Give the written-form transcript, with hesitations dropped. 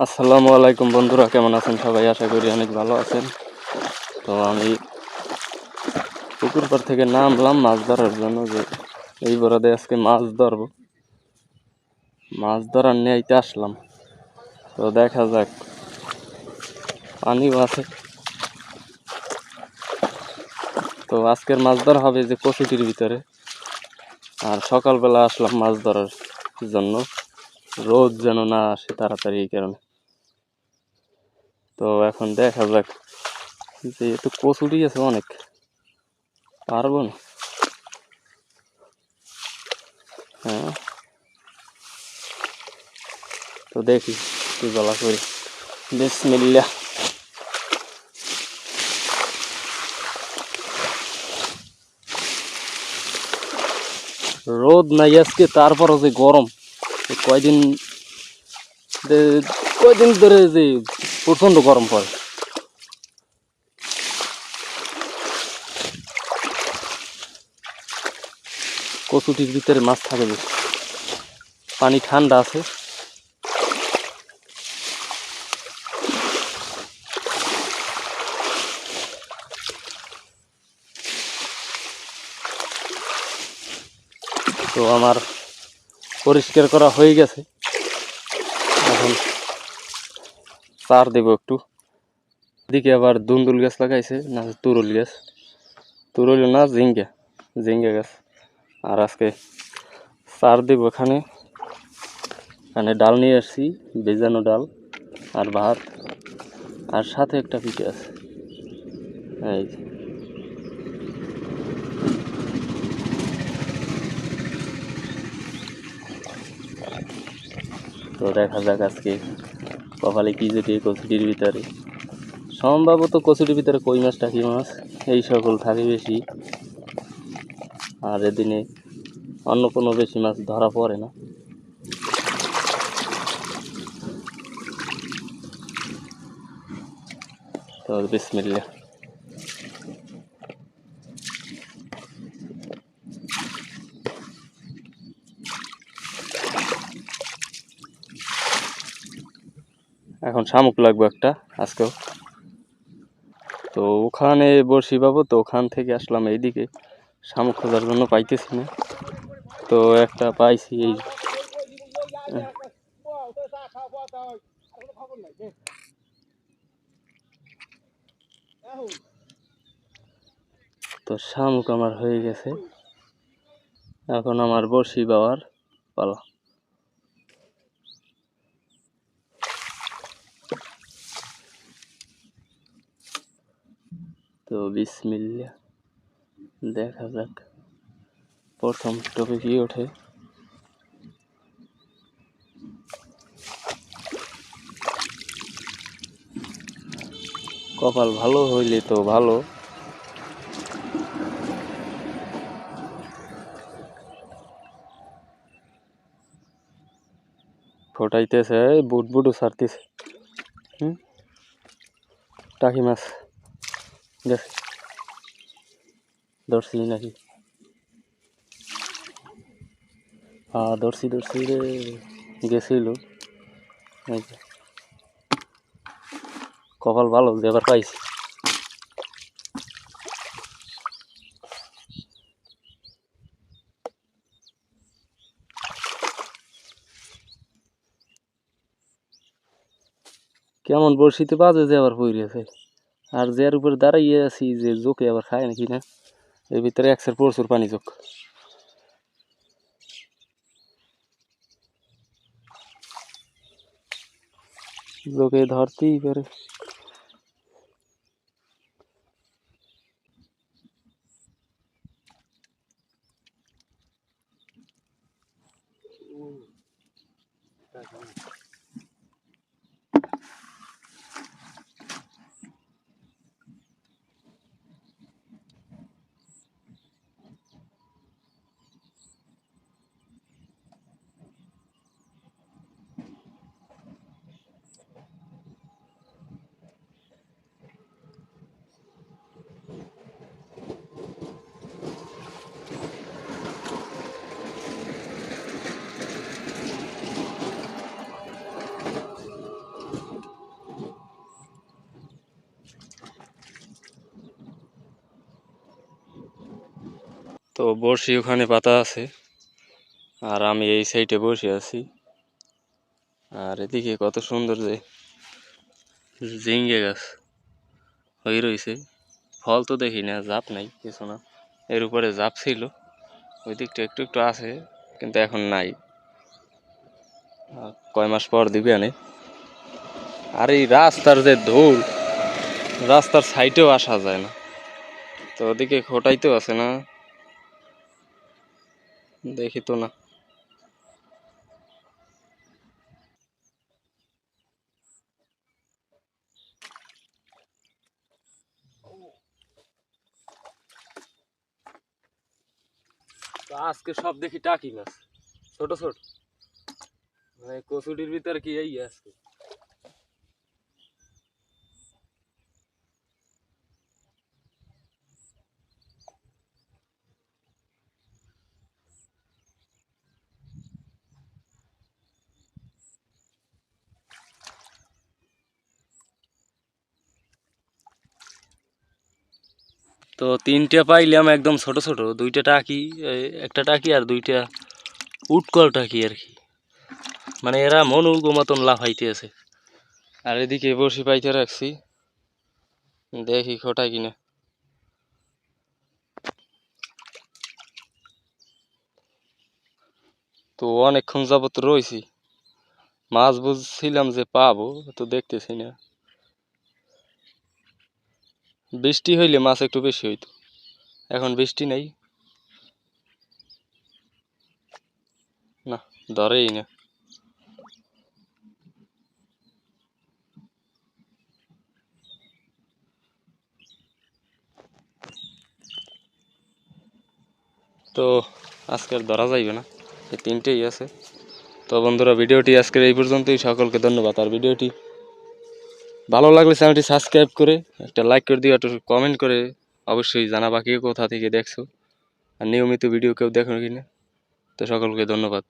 আসসালামু আলাইকুম বন্ধুরা, কেমন আছেন সবাই? আশা করি অনেক ভালো আছেন। তো আমি পুকুর পাড় থেকে নামলাম মাছ ধরার জন্য, যে এই বরাদে আজকে মাছ ধরবো। মাছ ধরার নিয়েইতে আসলাম। তো দেখা যাক, পানিও আছে। তো আজকের মাছ ধরা হবে যে কচুটির ভিতরে। আর সকালবেলা আসলাম মাছ ধরার জন্য, রোদ যেন না আসে তাড়াতাড়ি, এই কারণে। তো এখন দেখা যাক, যে একটু কচুরি আছে অনেক, পারবো না। হ্যাঁ, তো দেখি কি বলা করি। বিসমিল্লাহ। রোদ নাই আজকে, তারপরও যে গরম। কয়দিন কয়দিন ধরে যে প্রচন্ড গরম পড়ে। কচুটির ভিতরে মাছ থাকে বেশি, পানি ঠান্ডা আছে। তো আমার পরিষ্কার করা হয়ে গেছে, এখন সার দেবো একটু। এদিকে আবার দুন্দুল গাছ লাগাইছে, না তুরুল গাছ, তুরুল না ঝিঙ্গা, ঝিঙ্গা গাছ। আর আজকে সার দেবো এখানে। এখানে ডাল নিয়ে আসছি, ভেজানো ডাল আর ভাত, আর সাথে একটা পিঠে আছে। এই যে। তো দেখা যাক আজকে কপালে কি জুটে কচুটির ভিতরে। সম্ভবত কচুটির ভিতরে কই মাছ, টাকি মাছ এই সকল থাকে বেশি। আর এদিনে অন্য কোনো বেশি মাছ ধরা পড়ে না। তো বিসমিল্লাহ। এখন শামুক লাগবে একটা আজকেও। তো ওখানে বড়শি পাবো, তো ওখান থেকে আসলাম এইদিকে শামুক খোঁজার জন্য, পাইতেছি না। তো একটা পাইছি এই। তো শামুক আমার হয়ে গেছে, এখন আমার বড়শি পাওয়ার পালা। তো বিসমিল্লাহ, দেখা যাক প্রথম টোপে কি ওঠে। কপাল ভালো হইলে তো ভালো। ফোটাইতেছে, বুট বুটও ছাড়তেছে। টাকি মাছ গেছে, ধরছি নাকি? হ্যাঁ, ধরছি ধরছি রে, গেছিল। কপাল ভালো যে এবার পাইছি। কেমন বড়শিতে বাজে যে আবার পড়েছে। আর যার উপর দাঁড়াইয়ে আছি, যে জোকে আবার খায় নাকি না, এর ভিতরে একসের প্রচুর পানি জোক। জোকে ধরতেই পারে। বড়শি ওখানে পাতা আছে, আর আমি এই সাইডে বসে আছি। আর এদিকে কত সুন্দর যে ঝিঙ্গে গাছ হয়ে রয়েছে, ফল তো দেখি না, জাপ নাই কিছু না। এর উপরে জাপ ছিল, ওই দিকটা একটু একটু আছে, কিন্তু এখন নাই, কয় মাস পর দিবে আনে। আর এই রাস্তার যে ধুল, রাস্তার সাইডেও আসা যায় না, তো ওদিকে খোটাইতেও আছে না, দেখি তো না। আজকে সব দেখি টাকি মাছ, ছোট ছোট, মানে কচুটির ভিতর কি এই আজকে। তো তিনটা পাইলাম একদম ছোট ছোট, দুইটা টাকি, একটা টাকি আর দুইটা উটকল টাকি আর কি, মানে এরা মনুর মতন লাফাইতে আছে। আর এদিকে বসি পাইতে রাখছি, দেখি খোটাই কিনা। তো অনেকক্ষণ যাবত রয়েছি, মাছ বুঝছিলাম যে পাবো, তো দেখতেছি না। বৃষ্টি হইলে মাছ একটু বেশি হইতো, এখন বৃষ্টি নেই, না ধরেই না। তো আজকের ধরা যাইবে না, এই তিনটেই আছে। তো বন্ধুরা, ভিডিওটি আজকের এই পর্যন্তই, সকলকে ধন্যবাদ। আর ভিডিওটি ভালো লাগলে চ্যানেলটি সাবস্ক্রাইব করে একটা লাইক করে দিও, একটু কমেন্ট করে অবশ্যই জানাবা কে কোথা থেকে দেখছো, আর নিয়মিত ভিডিও কেউ দেখো কিনা। তো সকলকে ধন্যবাদ।